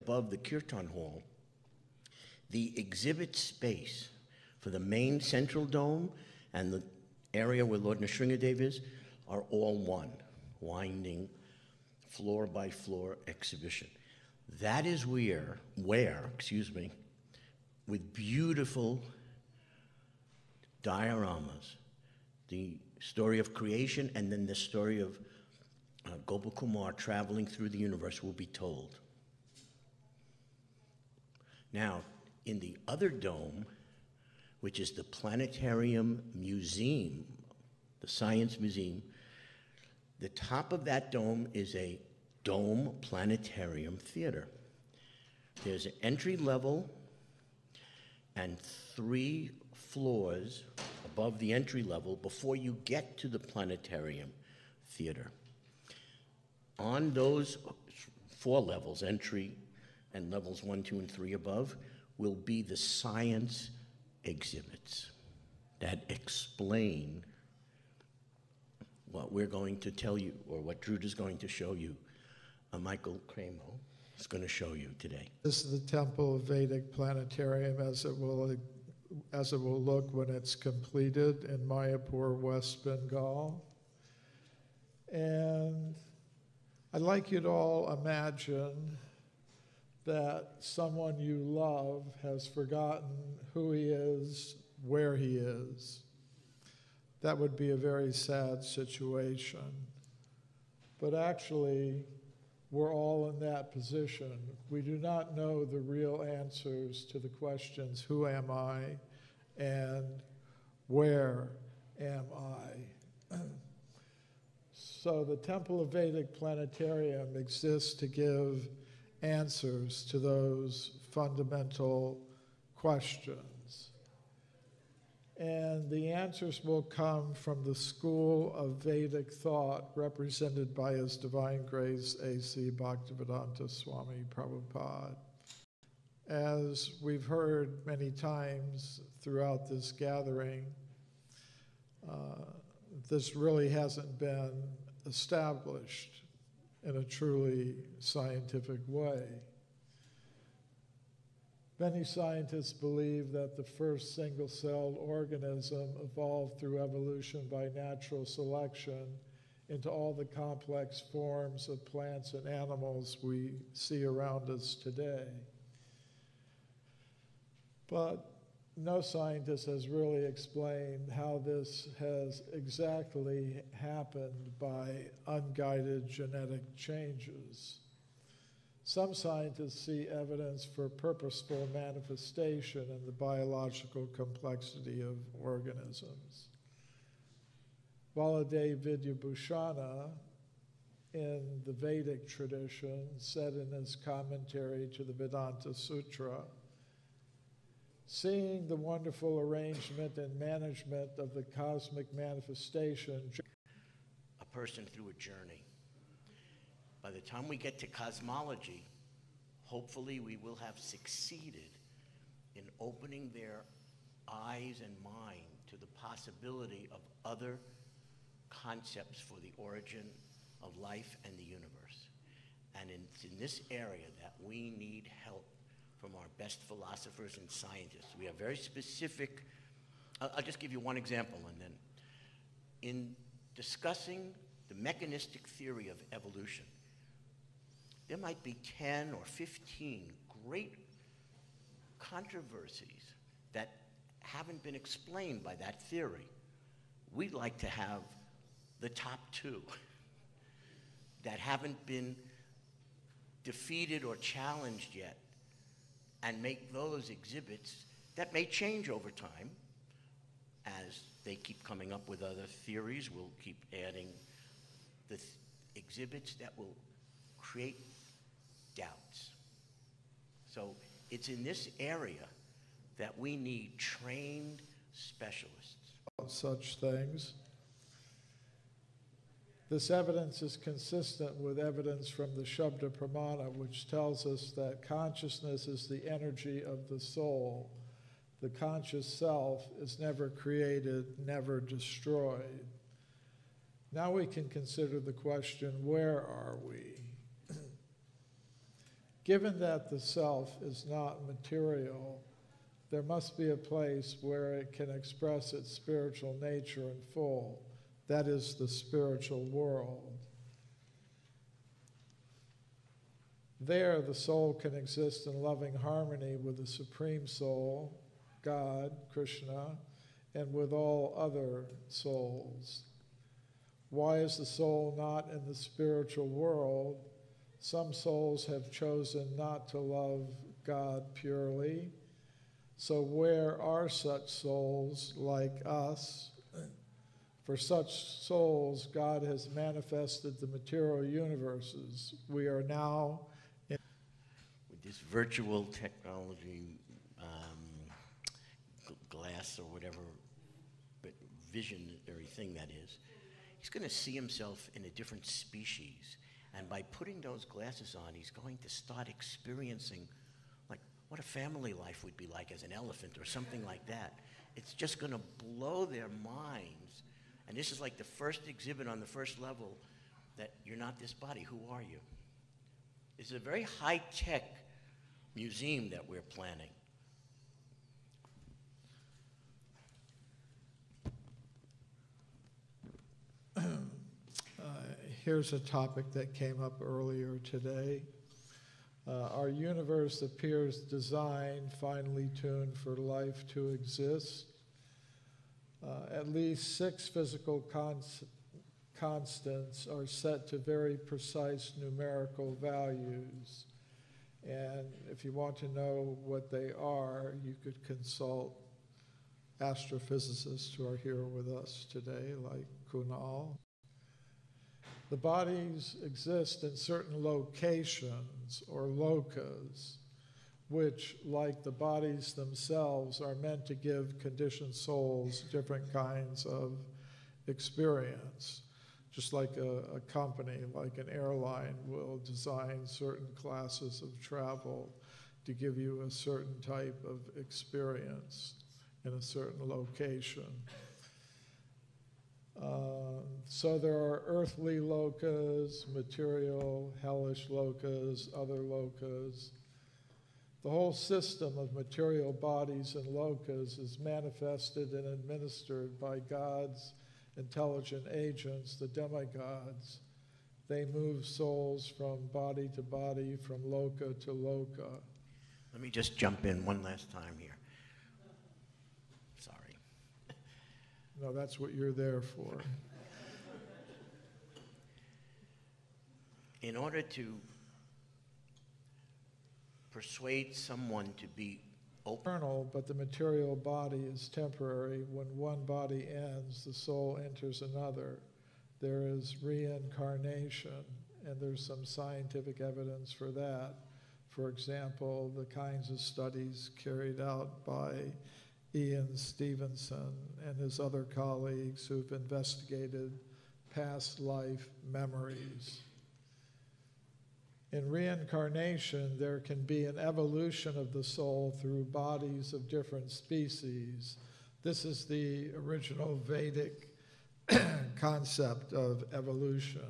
above the Kirtan Hall, the exhibit space for the main central dome and the area where Lord Nrsingadev is are all one, winding floor-by-floor exhibition. That is where, with beautiful dioramas, the story of creation and then the story of Gopal Kumar traveling through the universe will be told. Now, in the other dome, which is the Planetarium Museum, the Science Museum, the top of that dome is a dome planetarium theater. There's an entry level and 3 floors above the entry level before you get to the planetarium theater. On those 4 levels, entry and levels 1, 2, and 3 above, will be the science exhibits that explain what we're going to tell you, or what Drew is going to show you. Michael Cremo is going to show you today. This is the Temple of Vedic Planetarium as it will look when it's completed in Mayapur, West Bengal. And I'd like you to all imagine that someone you love has forgotten who he is, where he is. That would be a very sad situation. But actually, we're all in that position. We do not know the real answers to the questions, who am I and where am I? So the Temple of Vedic Planetarium exists to give answers to those fundamental questions. And the answers will come from the school of Vedic thought represented by His Divine Grace A.C. Bhaktivedanta Swami Prabhupada. As we've heard many times throughout this gathering, this really hasn't been established in a truly scientific way. Many scientists believe that the first single-celled organism evolved through evolution by natural selection into all the complex forms of plants and animals we see around us today. But no scientist has really explained how this has exactly happened by unguided genetic changes. Some scientists see evidence for purposeful manifestation in the biological complexity of organisms. Baladev Vidyabhushana, in the Vedic tradition, said in his commentary to the Vedanta Sutra, seeing the wonderful arrangement and management of the cosmic manifestation. A person through a journey. By the time we get to cosmology, hopefully we will have succeeded in opening their eyes and mind to the possibility of other concepts for the origin of life and the universe. And it's in this area that we need help from our best philosophers and scientists. We have very specific, I'll just give you one example, and then in discussing the mechanistic theory of evolution, there might be 10 or 15 great controversies that haven't been explained by that theory. We'd like to have the top 2 that haven't been defeated or challenged yet, and make those exhibits that may change over time. As they keep coming up with other theories, we'll keep adding the exhibits that will create doubts. So it's in this area that we need trained specialists. Such things. This evidence is consistent with evidence from the Shabda Pramana, which tells us that consciousness is the energy of the soul. The conscious self is never created, never destroyed. Now we can consider the question, where are we? Given that the self is not material, there must be a place where it can express its spiritual nature in full. That is the spiritual world. There, the soul can exist in loving harmony with the Supreme Soul, God, Krishna, and with all other souls. Why is the soul not in the spiritual world? Some souls have chosen not to love God purely. So where are such souls like us? For such souls, God has manifested the material universes. We are now in with this virtual technology, glass or whatever, but visionary thing that is. He's going to see himself in a different species. And by putting those glasses on, he's going to start experiencing like what a family life would be like as an elephant or something like that. It's just going to blow their minds. And this is like the first exhibit on the first level that you're not this body. Who are you? It's a very high-tech museum that we're planning. Here's a topic that came up earlier today. Our universe appears designed, finely tuned for life to exist. At least 6 physical constants are set to very precise numerical values. And if you want to know what they are, you could consult astrophysicists who are here with us today, like Kunal. The bodies exist in certain locations or locas, which, like the bodies themselves, are meant to give conditioned souls different kinds of experience. Just like a company, like an airline, will design certain classes of travel to give you a certain type of experience in a certain location. So there are earthly lokas, material, hellish lokas, other lokas. The whole system of material bodies and lokas is manifested and administered by God's intelligent agents, the demigods. They move souls from body to body, from loka to loka. Let me just jump in one last time here. Sorry. No, that's what you're there for. In order to persuade someone to be Eternal, but the material body is temporary. When one body ends, the soul enters another. There is reincarnation, and there's some scientific evidence for that. For example, the kinds of studies carried out by Ian Stevenson and his other colleagues who've investigated past life memories. In reincarnation, there can be an evolution of the soul through bodies of different species. This is the original Vedic concept of evolution.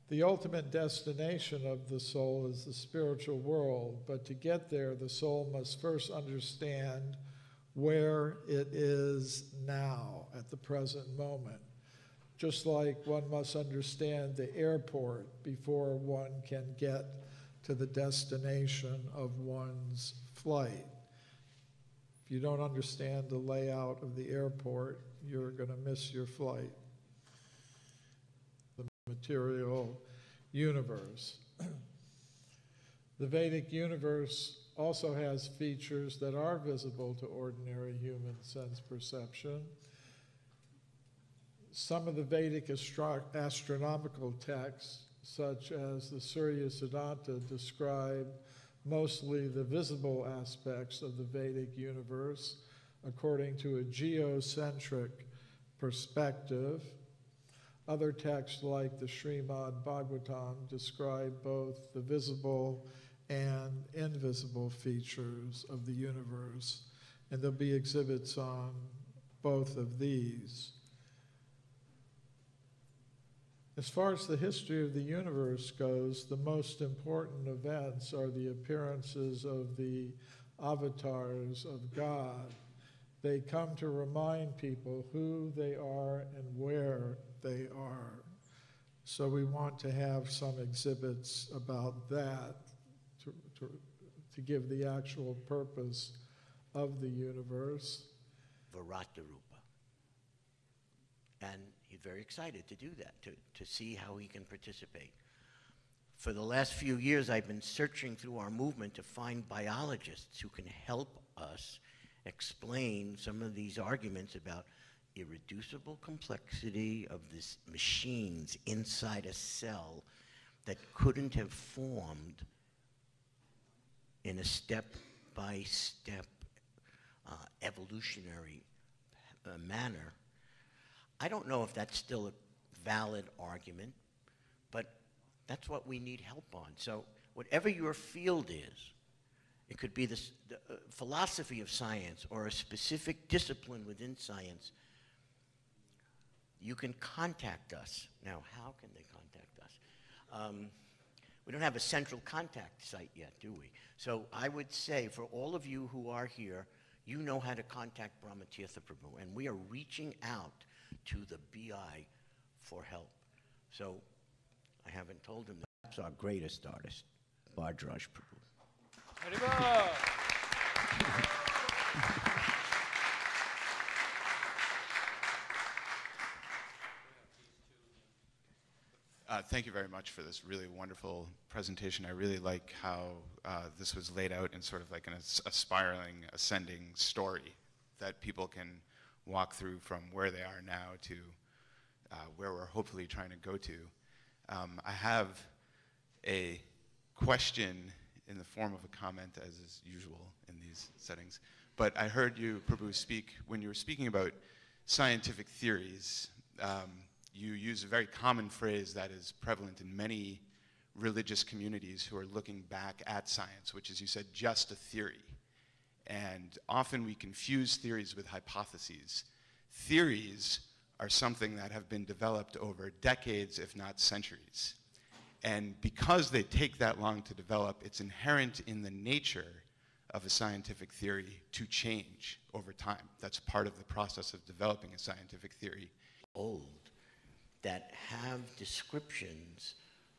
The ultimate destination of the soul is the spiritual world, but to get there, the soul must first understand where it is now, at the present moment. Just like one must understand the airport before one can get to the destination of one's flight. If you don't understand the layout of the airport, you're going to miss your flight. The material universe. The Vedic universe also has features that are visible to ordinary human sense perception. Some of the Vedic astronomical texts, such as the Surya Siddhanta, describe mostly the visible aspects of the Vedic universe according to a geocentric perspective. Other texts, like the Srimad Bhagavatam, describe both the visible and invisible features of the universe, and there'll be exhibits on both of these. As far as the history of the universe goes, the most important events are the appearances of the avatars of God. They come to remind people who they are and where they are. So we want to have some exhibits about that to give the actual purpose of the universe. Varatarupa. And he's very excited to do that, to see how he can participate. For the last few years, I've been searching through our movement to find biologists who can help us explain some of these arguments about irreducible complexity of these machines inside a cell that couldn't have formed in a step-by-step evolutionary manner. I don't know if that's still a valid argument, but that's what we need help on. So whatever your field is, it could be the philosophy of science or a specific discipline within science, you can contact us. Now, how can they contact us? We don't have a central contact site yet, do we? So I would say for all of you who are here, you know how to contact Brahmatirtha Prabhu, and we are reaching out to the BI for help. So I haven't told him that. That's our greatest artist, Bhardraj Prabhu. Thank you very much for this really wonderful presentation. I really like how this was laid out in sort of like a spiraling, ascending story that people can walk through from where they are now to where we're hopefully trying to go to. I have a question in the form of a comment, as is usual in these settings. But I heard you, Prabhu, speak, when you were speaking about scientific theories, you use a very common phrase that is prevalent in many religious communities who are looking back at science, which is, you said, just a theory. And often we confuse theories with hypotheses. Theories are something that have been developed over decades, if not centuries. And because they take that long to develop, it's inherent in the nature of a scientific theory to change over time. That's part of the process of developing a scientific theory. Old, that have descriptions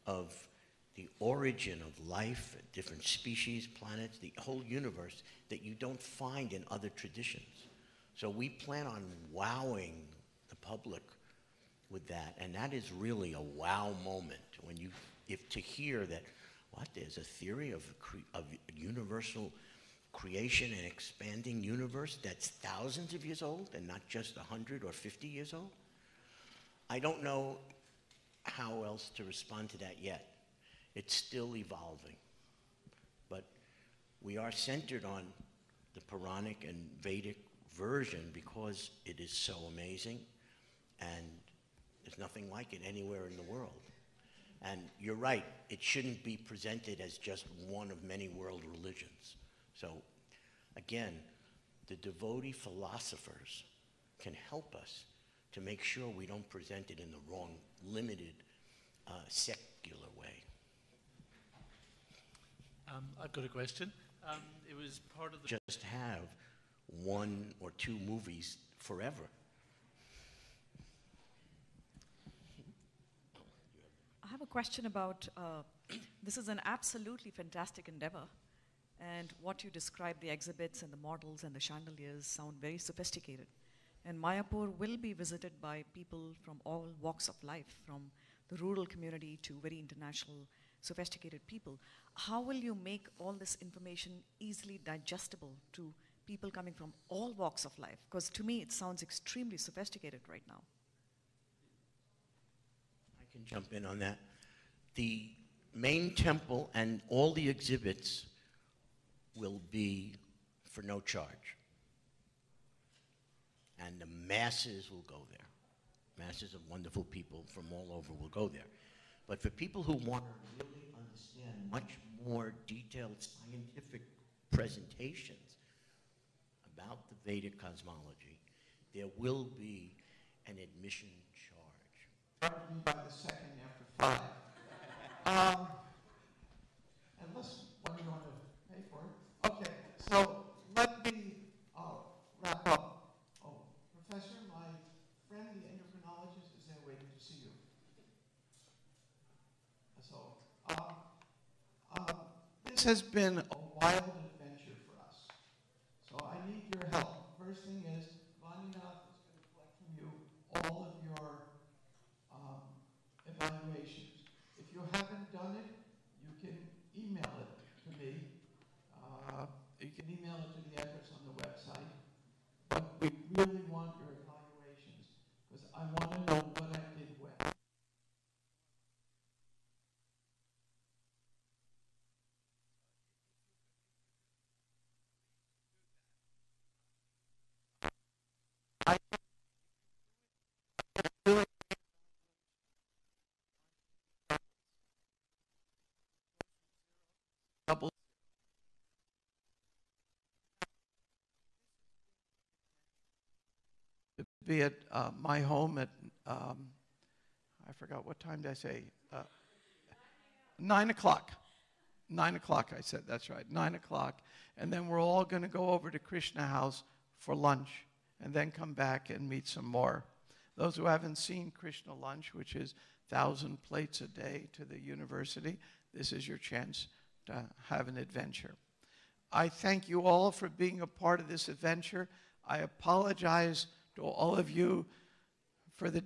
of the origin of life, different species, planets, the whole universe that you don't find in other traditions. So we plan on wowing the public with that, and that is really a wow moment when you, if to hear that, what, there's a theory of universal creation and expanding universe that's thousands of years old and not just 100 or 50 years old. I don't know how else to respond to that yet. It's still evolving. But we are centered on the Puranic and Vedic version because it is so amazing, and there's nothing like it anywhere in the world. And you're right, it shouldn't be presented as just one of many world religions. So again, the devotee philosophers can help us to make sure we don't present it in the wrong, limited, secular way. I've got a question. It was part of the... Just have one or two movies forever. I have a question about, this is an absolutely fantastic endeavor, and what you describe, the exhibits and the models and the chandeliers sound very sophisticated. And Mayapur will be visited by people from all walks of life, from the rural community to very international, sophisticated people. How will you make all this information easily digestible to people coming from all walks of life? Because to me, it sounds extremely sophisticated right now. I can jump in on that. The main temple and all the exhibits will be for no charge. And the masses will go there. Masses of wonderful people from all over will go there. But for people who want to really understand much more detailed scientific presentations about the Vedic cosmology, there will be an admission charge. preferably by the second after 5. Unless one you want to pay for it. Okay, so let me wrap up. Oh, Professor, my friend, the endocrinologist, is there waiting to see you. So, this has been a wild adventure for us. So I need your help. First thing is, Vaninath is going to collect from you all of your evaluations. If you haven't done it, you can email it to me. You can email it to the address on the website. But we really want your evaluations because I want to know what I did well. I really double to be at my home at I forgot what time did I say 9 o'clock. 9 o'clock, I said, that's right, 9 o'clock. And then we're all going to go over to Krishna House for lunch and then come back and meet some more. Those who haven't seen Krishna Lunch, which is 1,000 plates a day to the university, this is your chance to have an adventure. I thank you all for being a part of this adventure. I apologize to all of you for the